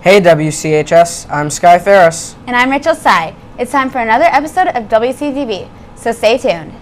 Hey WCHS, I'm Sky Ferris. And I'm Rachel Sy. It's time for another episode of Wctv, so stay tuned.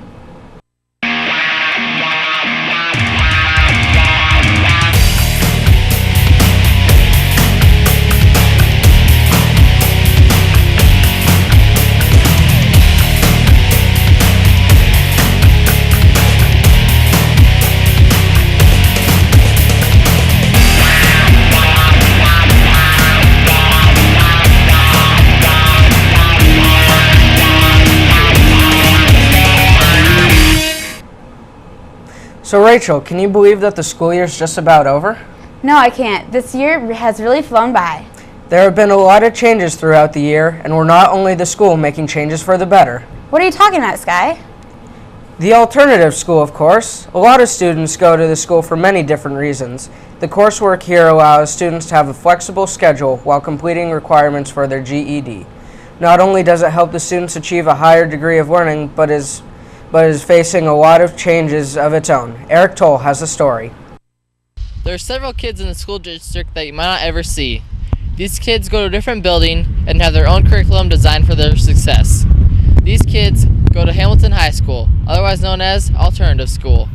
So Rachel, can you believe that the school year's just about over? No, I can't. This year has really flown by. There have been a lot of changes throughout the year, and we're not only the school making changes for the better. What are you talking about, Sky? The alternative school, of course. A lot of students go to the school for many different reasons. The coursework here allows students to have a flexible schedule while completing requirements for their GED. Not only does it help the students achieve a higher degree of learning, but is facing a lot of changes of its own. Eric Toll has a story. There are several kids in the school district that you might not ever see. These kids go to a different building and have their own curriculum designed for their success. These kids go to Hamilton High School, otherwise known as Alternative School.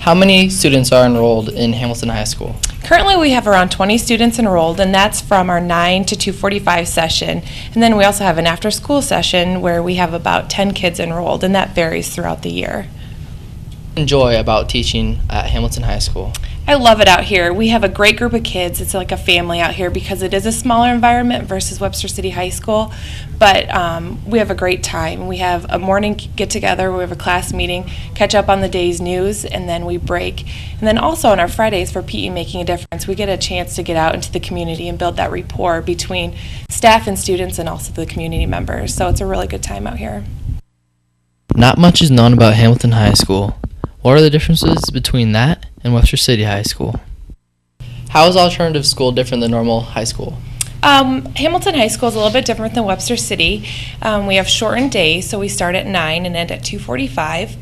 How many students are enrolled in Hamilton High School? Currently we have around 20 students enrolled, and that's from our 9 to 2:45 session. And then we also have an after-school session where we have about 10 kids enrolled, and that varies throughout the year. Enjoy about teaching at Hamilton High School? I love it out here. We have a great group of kids. It's like a family out here because it is a smaller environment versus Webster City High School. But we have a great time. We have a morning get-together, we have a class meeting, catch up on the day's news, and then we break. And then also on our Fridays for PE Making a Difference, we get a chance to get out into the community and build that rapport between staff and students and also the community members. So it's a really good time out here. Not much is known about Hamilton High School. What are the differences between that and Webster City High School? How is alternative school different than normal high school? Hamilton High School is a little bit different than Webster City. We have shortened days, so we start at 9 and end at 2:45.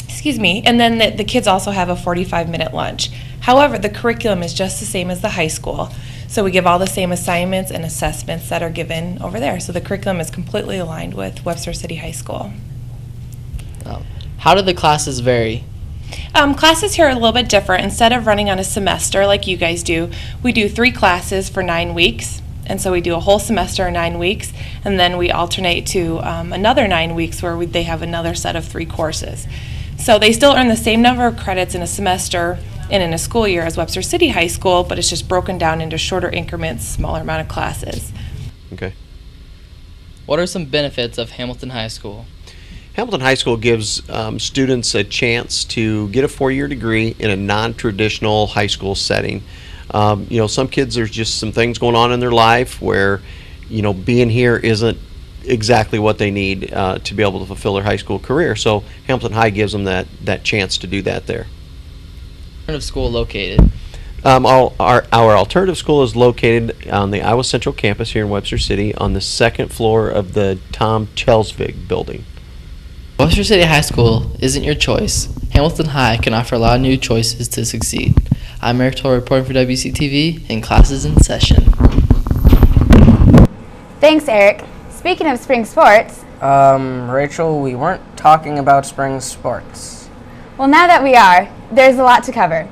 Excuse me. And then the kids also have a 45-minute lunch. However, the curriculum is just the same as the high school. So we give all the same assignments and assessments that are given over there. So the curriculum is completely aligned with Webster City High School. How do the classes vary? Classes here are a little bit different. Instead of running on a semester like you guys do, we do 3 classes for 9 weeks. And so we do a whole semester in 9 weeks, and then we alternate to another 9 weeks where they have another set of 3 courses. So they still earn the same number of credits in a semester and in a school year as Webster City High School, but it's just broken down into shorter increments, smaller amount of classes. Okay. What are some benefits of Hamilton High School? Hamilton High School gives students a chance to get a 4-year degree in a non-traditional high school setting. Some kids, there's just some things going on in their life where, being here isn't exactly what they need to be able to fulfill their high school career. So Hamilton High gives them that chance to do that there. Alternative school located? Our alternative school is located on the Iowa Central campus here in Webster City on the 2nd floor of the Tom Chelsvig building. Webster City High School isn't your choice. Hamilton High can offer a lot of new choices to succeed. I'm Eric Toll reporting for WCTV, and classes in session. Thanks, Eric. Speaking of spring sports... Rachel, we weren't talking about spring sports. Well, now that we are, there's a lot to cover.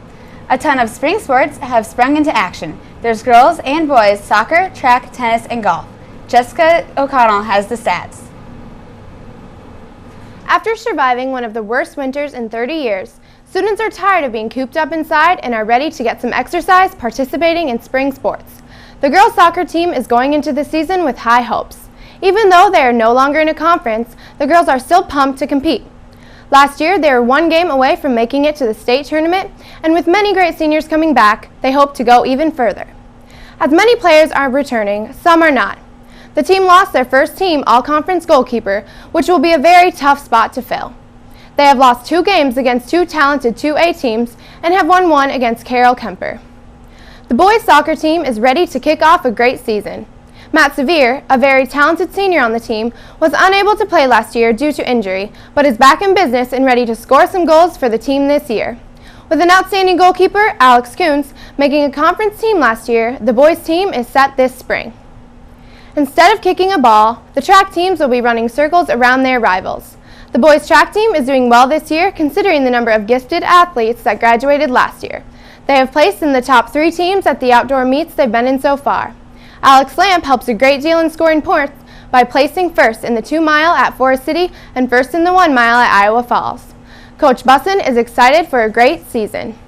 A ton of spring sports have sprung into action. There's girls and boys soccer, track, tennis, and golf. Jessica O'Connell has the stats. After surviving one of the worst winters in 30 years, students are tired of being cooped up inside and are ready to get some exercise participating in spring sports. The girls' soccer team is going into the season with high hopes. Even though they are no longer in a conference, the girls are still pumped to compete. Last year, they were 1 game away from making it to the state tournament, and with many great seniors coming back, they hope to go even further. As many players are returning, some are not. The team lost their first team all-conference goalkeeper, which will be a very tough spot to fill. They have lost 2 games against 2 talented 2A teams and have won 1 against Carroll Kemper. The boys' soccer team is ready to kick off a great season. Matt Sevier, a very talented senior on the team, was unable to play last year due to injury, but is back in business and ready to score some goals for the team this year. With an outstanding goalkeeper, Alex Coons, making a conference team last year, the boys team is set this spring. Instead of kicking a ball, the track teams will be running circles around their rivals. The boys track team is doing well this year considering the number of gifted athletes that graduated last year. They have placed in the top 3 teams at the outdoor meets they've been in so far. Alex Lamp helps a great deal in scoring points by placing first in the 2-mile at Forest City and first in the 1-mile at Iowa Falls. Coach Bussin is excited for a great season.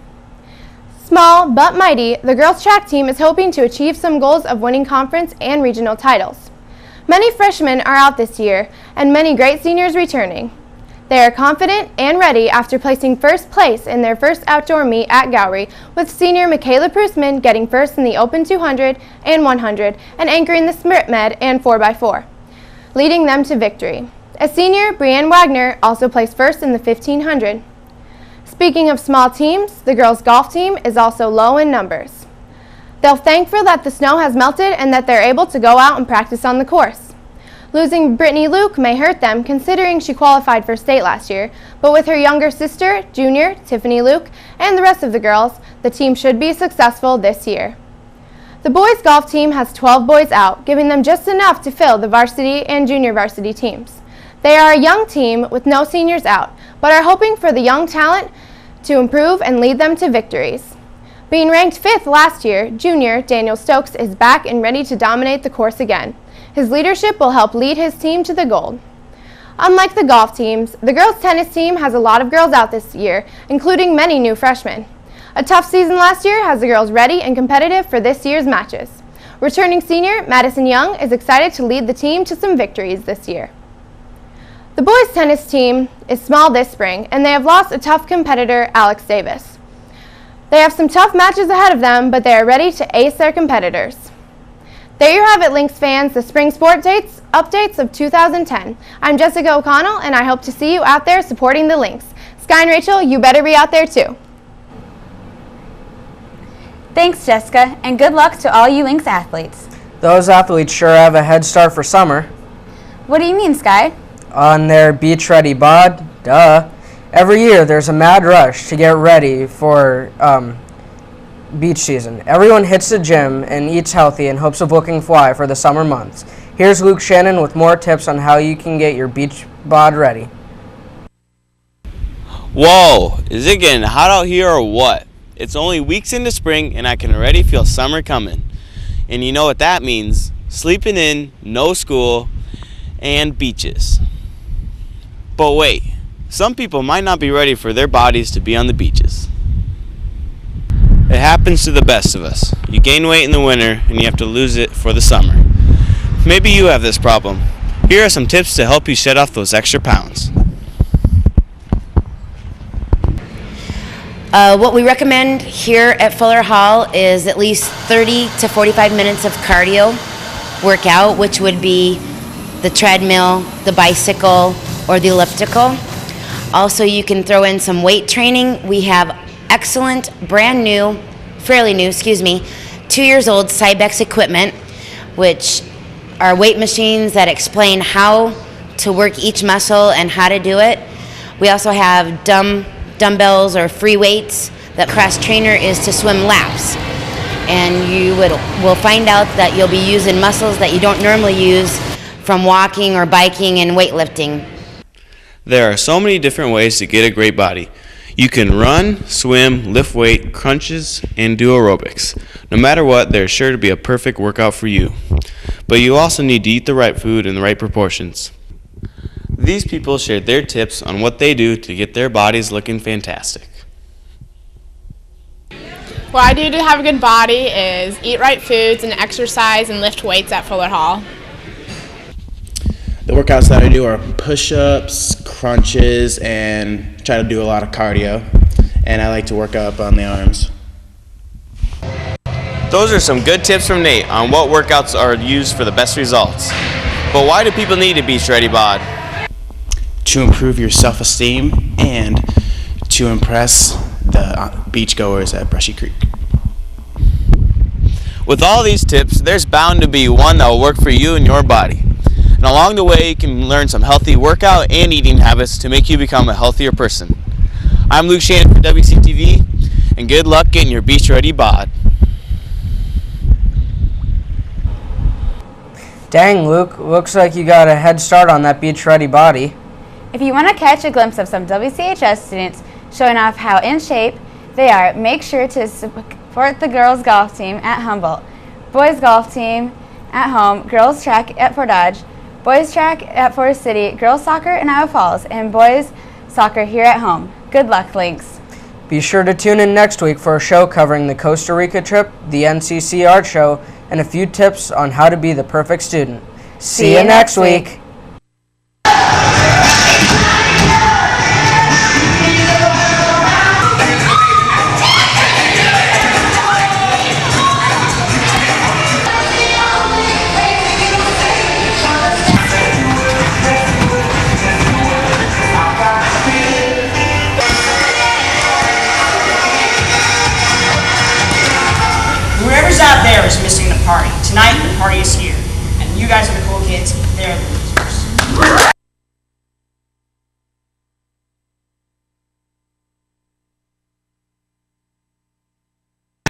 Small but mighty, the girls track team is hoping to achieve some goals of winning conference and regional titles. Many freshmen are out this year and many great seniors returning. They are confident and ready after placing first place in their first outdoor meet at Gowrie, with senior Michaela Prusman getting first in the Open 200 and 100 and anchoring the Sprint Med and 4x4, leading them to victory. A senior, Brianne Wagner, also placed first in the 1500. Speaking of small teams, the girls' golf team is also low in numbers. They're thankful that the snow has melted and that they're able to go out and practice on the course. Losing Brittany Luke may hurt them considering she qualified for state last year, but with her younger sister, junior, Tiffany Luke, and the rest of the girls, the team should be successful this year. The boys' golf team has 12 boys out, giving them just enough to fill the varsity and junior varsity teams. They are a young team with no seniors out, but are hoping for the young talent to improve and lead them to victories. Being ranked 5th last year, junior Daniel Stokes is back and ready to dominate the course again. His leadership will help lead his team to the gold. Unlike the golf teams, the girls' tennis team has a lot of girls out this year, including many new freshmen. A tough season last year has the girls ready and competitive for this year's matches. Returning senior Madison Young is excited to lead the team to some victories this year. The boys' tennis team is small this spring, and they have lost a tough competitor, Alex Davis. They have some tough matches ahead of them, but they are ready to ace their competitors. There you have it, Lynx fans, the spring sport dates updates of 2010. I'm Jessica O'Connell, and I hope to see you out there supporting the Lynx. Sky and Rachel, you better be out there too. Thanks, Jessica, and good luck to all you Lynx athletes. Those athletes sure have a head start for summer. What do you mean, Sky? On their beach-ready bod, duh. Every year there's a mad rush to get ready for beach season. Everyone hits the gym and eats healthy in hopes of looking fly for the summer months. Here's Luke Shannon with more tips on how you can get your beach bod ready. Whoa, is it getting hot out here or what? It's only weeks into spring and I can already feel summer coming. And you know what that means? Sleeping in, no school, and beaches. But wait, some people might not be ready for their bodies to be on the beaches. It happens to the best of us. You gain weight in the winter and you have to lose it for the summer. Maybe you have this problem. Here are some tips to help you shed off those extra pounds. What we recommend here at Fuller Hall is at least 30 to 45 minutes of cardio workout, which would be the treadmill, the bicycle, or the elliptical. Also, you can throw in some weight training. We have excellent, brand new, fairly new, 2 years old Cybex equipment, which are weight machines that explain how to work each muscle and how to do it. We also have dumbbells or free weights. The cross trainer is to swim laps. And you will find out that you'll be using muscles that you don't normally use from walking or biking and weightlifting. There are so many different ways to get a great body. You can run, swim, lift weight, crunches, and do aerobics. No matter what, there's sure to be a perfect workout for you. But you also need to eat the right food in the right proportions. These people shared their tips on what they do to get their bodies looking fantastic. What I do to have a good body is eat right foods and exercise and lift weights at Fuller Hall. The workouts that I do are push-ups, crunches, and try to do a lot of cardio. And I like to work up on the arms. Those are some good tips from Nate on what workouts are used for the best results. But why do people need a beach ready bod? To improve your self-esteem and to impress the beachgoers at Brushy Creek. With all these tips, there's bound to be one that will work for you and your body. And along the way, you can learn some healthy workout and eating habits to make you become a healthier person. I'm Luke Shannon for Wctv. and good luck getting your beach ready bod. Dang, Luke, looks like you got a head start on that beach-ready body. If you want to catch a glimpse of some WCHS students showing off how in shape they are, make sure to support the girls golf team at Humboldt, boys golf team at home, girls track at Fort Dodge, boys track at Forest City, girls soccer in Iowa Falls, and boys soccer here at home. Good luck, Lynx. Be sure to tune in next week for a show covering the Costa Rica trip, the NCC art show, and a few tips on how to be the perfect student. See you next week. Whoever's out there is missing the party. Tonight, the party is here. And you guys are the cool kids. They're the losers.